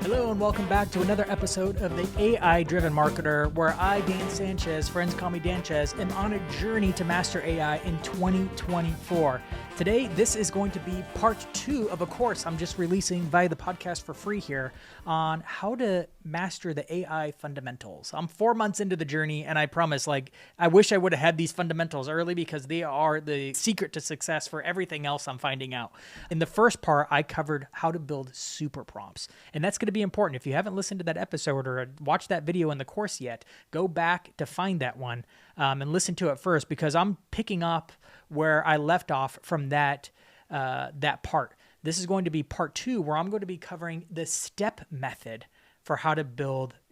Hello and welcome back to another episode of the AI-Driven Marketer, where I, Dan Sanchez, friends call me Danchez, am on a journey to master AI in 2024. Today, this is going to be part 2 of a course I'm just releasing via the podcast for free here on how to master the AI fundamentals. I'm 4 months into the journey, and I promise, I wish I would have had these fundamentals early because they are the secret to success for everything else I'm finding out. In the first part, I covered how to build super prompts, and that's going to be important. If you haven't listened to that episode or watched that video in the course yet, go back to find that one and listen to it first, because I'm picking up where I left off from that part. This is going to be part 2, where I'm going to be covering the step method for how to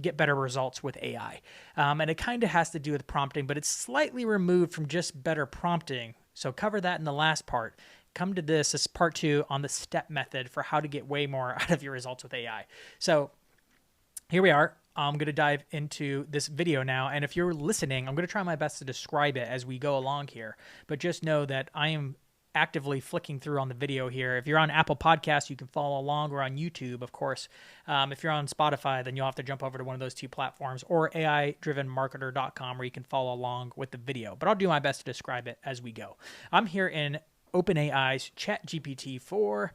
get better results with AI. And it kind of has to do with prompting, but it's slightly removed from just better prompting. So cover that in the last part. Come to this is part 2 on the step method for how to get way more out of your results with AI. So here we are. I'm going to dive into this video now. And if you're listening, I'm going to try my best to describe it as we go along here. But just know that I am actively flicking through on the video here. If you're on Apple Podcasts, you can follow along, or on YouTube, of course. If you're on Spotify, then you'll have to jump over to one of those 2 platforms, or AI-drivenmarketer.com, where you can follow along with the video. But I'll do my best to describe it as we go. I'm here in OpenAI's ChatGPT-4.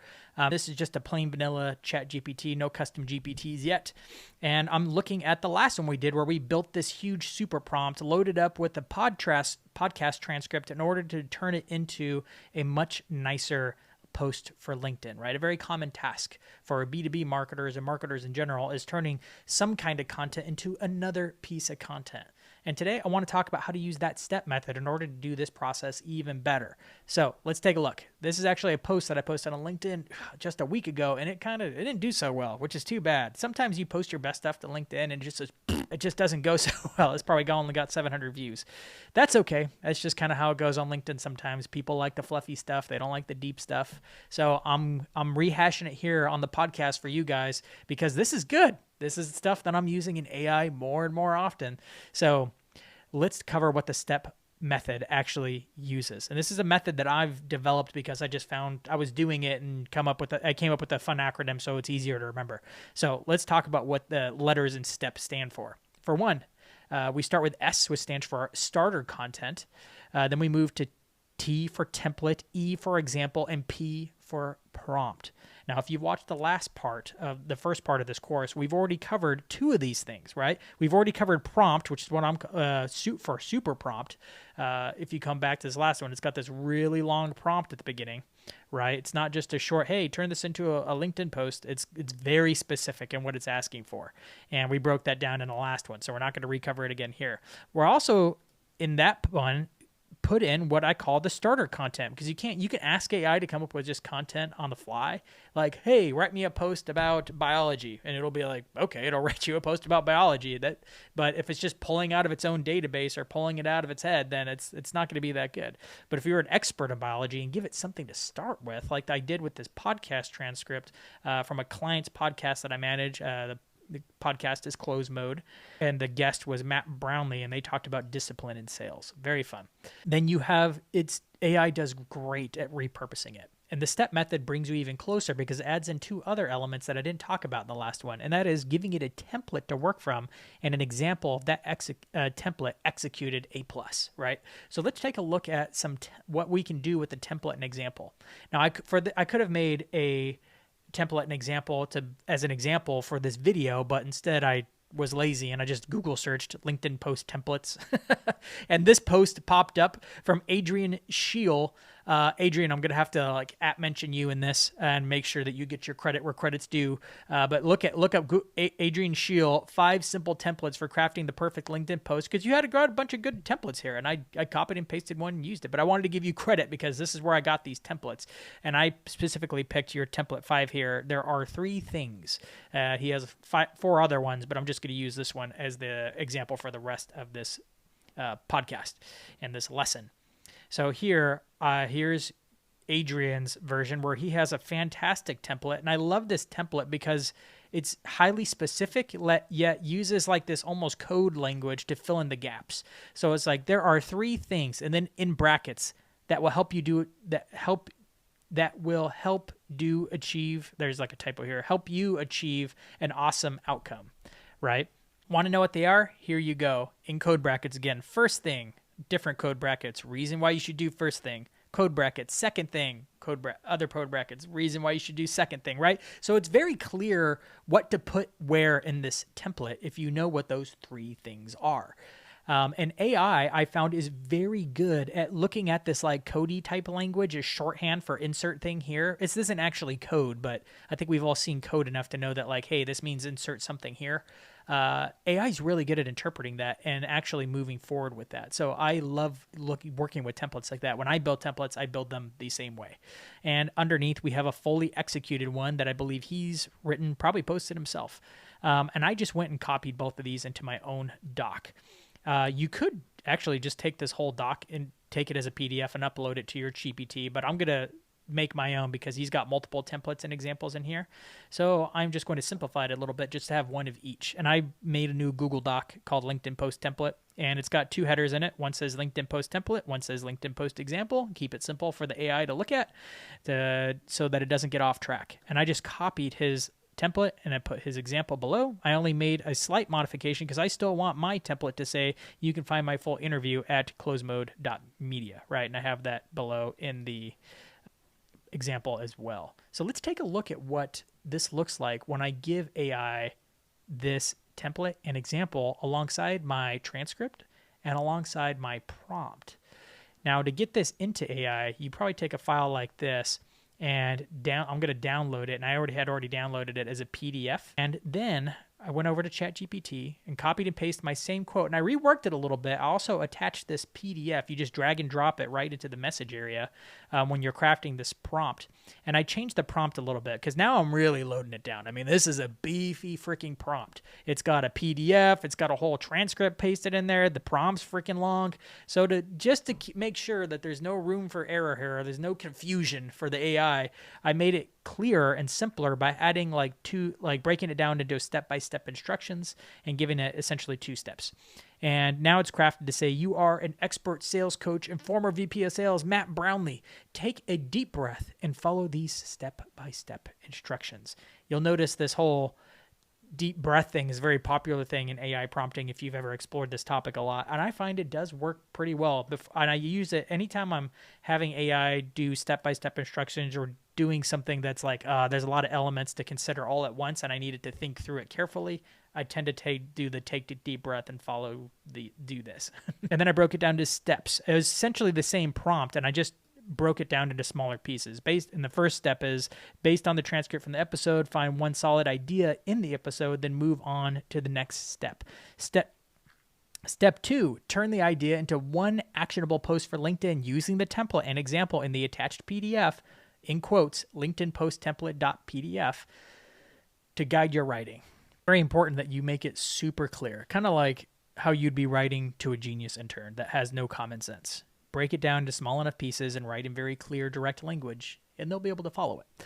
This is just a plain vanilla ChatGPT, no custom GPTs yet. And I'm looking at the last one we did, where we built this huge super prompt, loaded up with a podcast transcript in order to turn it into a much nicer post for LinkedIn, right? A very common task for B2B marketers and marketers in general is turning some kind of content into another piece of content. And today I want to talk about how to use that step method in order to do this process even better. So let's take a look. This is actually a post that I posted on LinkedIn just a week ago, and it didn't do so well, which is too bad. Sometimes you post your best stuff to LinkedIn and it just doesn't go so well. It's probably only got 700 views. That's okay. That's just kind of how it goes on LinkedIn sometimes. People like the fluffy stuff. They don't like the deep stuff. So I'm rehashing it here on the podcast for you guys, because this is good. This is stuff that I'm using in AI more and more often. So let's cover what the step method actually uses. And this is a method that I've developed because I just found I was doing it and I came up with a fun acronym, so it's easier to remember. So let's talk about what the letters and steps stand for. For one, we start with S, which stands for starter content. Then we move to T for template, E for example, and P for prompt. Now, if you've watched the first part of this course, we've already covered 2 of these things, right? We've already covered prompt, which is what I'm for super prompt. If you come back to this last one, it's got this really long prompt at the beginning, right? It's not just a short, hey, turn this into a LinkedIn post. It's very specific in what it's asking for. And we broke that down in the last one, so we're not going to recover it again here. We're also, in that one, put in what I call the starter content, because you can ask AI to come up with just content on the fly, like, hey, write me a post about biology, and it'll be like, okay, it'll write you a post about biology. But if it's just pulling out of its own database or pulling it out of its head, then it's not going to be that good. But if you're an expert in biology and give it something to start with, like I did with this podcast transcript from a client's podcast that I manage, the podcast is Closed Mode, and the guest was Matt Brownlee, and they talked about discipline in sales. Very fun. Then you have AI does great at repurposing it. And the step method brings you even closer, because it adds in 2 other elements that I didn't talk about in the last one, and that is giving it a template to work from and an example of that template executed A+, right? So let's take a look at what we can do with the template and example. Now, I could have made a template as an example for this video, but instead I was lazy and I just Google searched LinkedIn post templates and this post popped up from Adrian Scheel. Adrian, I'm going to have to mention you in this and make sure that you get your credit where credit's due. But look up Adrian Scheel, 5 simple templates for crafting the perfect LinkedIn post, because you had got a bunch of good templates here, and I copied and pasted one and used it. But I wanted to give you credit because this is where I got these templates, and I specifically picked your template 5 here. There are 3 things. He has 4 other ones, but I'm just going to use this one as the example for the rest of this podcast and this lesson. So here's Adrian's version, where he has a fantastic template. And I love this template because it's highly specific, yet uses this almost code language to fill in the gaps. So it's like, there are 3 things, and then in brackets, that will help you do achieve, there's like a typo here, help you achieve an awesome outcome, right? Want to know what they are? Here you go. In code brackets again. First thing, different code brackets. Reason why you should do first thing. Code brackets. Second thing, other code brackets. Reason why you should do second thing, right? So it's very clear what to put where in this template if you know what those three things are. And AI, I found, is very good at looking at this like Cody type language as shorthand for insert thing here. This isn't actually code, but I think we've all seen code enough to know that like, hey, this means insert something here. AI is really good at interpreting that and actually moving forward with that. So I love working with templates like that. When I build templates, I build them the same way. And underneath, we have a fully executed one that I believe he's written, probably posted himself. And I just went and copied both of these into my own doc. You could actually just take this whole doc and take it as a PDF and upload it to your GPT, but I'm going to make my own because he's got multiple templates and examples in here. So I'm just going to simplify it a little bit just to have one of each. And I made a new Google Doc called LinkedIn Post Template, and it's got two headers in it. One says LinkedIn Post Template, one says LinkedIn Post Example. Keep it simple for the AI to look at so that it doesn't get off track. And I just copied his template and I put his example below. I only made a slight modification because I still want my template to say you can find my full interview at closemode.media, right? And I have that below in the example as well. So let's take a look at what this looks like when I give AI this template and example alongside my transcript and alongside my prompt. Now, to get this into AI, you probably take a file like this and I'm going to download it, and I already downloaded it as a PDF. And then I went over to ChatGPT and copied and pasted my same quote, and I reworked it a little bit. I also attached this PDF. You just drag and drop it right into the message area when you're crafting this prompt. And I changed the prompt a little bit because now I'm really loading it down. I mean, this is a beefy freaking prompt. It's got a PDF. It's got a whole transcript pasted in there. The prompt's freaking long. So to make sure that there's no room for error here, there's no confusion for the AI, I made it clearer and simpler by adding breaking it down into step-by-step instructions and giving it essentially 2 steps. And now it's crafted to say, you are an expert sales coach and former VP of sales, Matt Brownlee. Take a deep breath and follow these step-by-step instructions. You'll notice this whole deep breath thing is a very popular thing in AI prompting if you've ever explored this topic a lot. And I find it does work pretty well. And I use it anytime I'm having AI do step-by-step instructions or doing something that's like, there's a lot of elements to consider all at once and I needed to think through it carefully. I tend to take the deep breath and do this. And then I broke it down to steps. It was essentially the same prompt, and I just broke it down into smaller pieces. And the first step is, based on the transcript from the episode, find one solid idea in the episode, then move on to the next step. Step 2, turn the idea into one actionable post for LinkedIn using the template and example in the attached PDF, in quotes, LinkedIn post template.pdf, to guide your writing. Very important that you make it super clear, kind of like how you'd be writing to a genius intern that has no common sense. Break it down to small enough pieces and write in very clear, direct language, and they'll be able to follow it.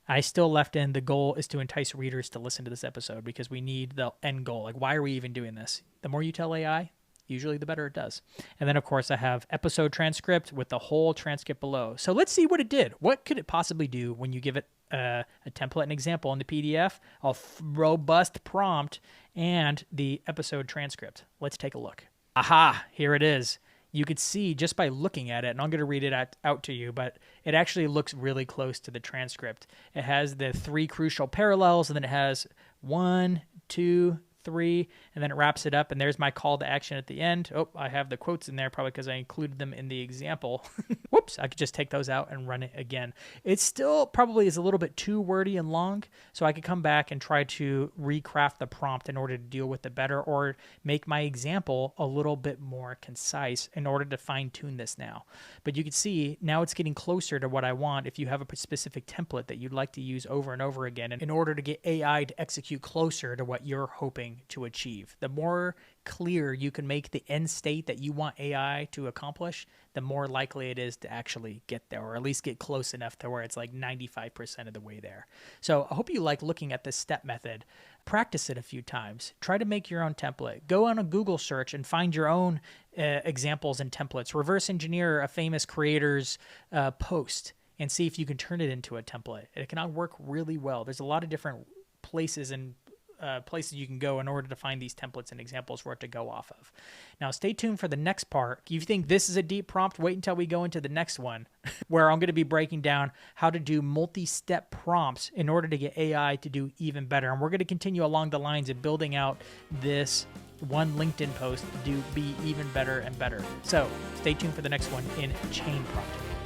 I still left in the goal is to entice readers to listen to this episode because we need the end goal. Like, why are we even doing this? The more you tell AI, usually the better it does. And then, of course, I have episode transcript with the whole transcript below. So let's see what it did. What could it possibly do when you give it a template and example in the PDF, a robust prompt, and the episode transcript? Let's take a look. Aha, here it is. You could see just by looking at it, and I'm going to read it out to you, but it actually looks really close to the transcript. It has the 3 crucial parallels, and then it has 1, 2, 3, and then it wraps it up, and there's my call to action at the end. Oh, I have the quotes in there probably because I included them in the example. Whoops, I could just take those out and run it again. It still probably is a little bit too wordy and long, so I could come back and try to recraft the prompt in order to deal with it better or make my example a little bit more concise in order to fine-tune this now. But you can see now it's getting closer to what I want if you have a specific template that you'd like to use over and over again in order to get AI to execute closer to what you're hoping to achieve. The more clear you can make the end state that you want AI to accomplish, the more likely it is to actually get there, or at least get close enough to where it's like 95% of the way there. So I hope you like looking at this step method. Practice it a few times. Try to make your own template. Go on a Google search and find your own examples and templates. Reverse engineer a famous creator's post and see if you can turn it into a template. It can work really well. There's a lot of different places and places you can go in order to find these templates and examples for it to go off of. Now, stay tuned for the next part. If you think this is a deep prompt, wait until we go into the next one, where I'm going to be breaking down how to do multi-step prompts in order to get AI to do even better. And we're going to continue along the lines of building out this one LinkedIn post to be even better and better. So stay tuned for the next one in chain prompting.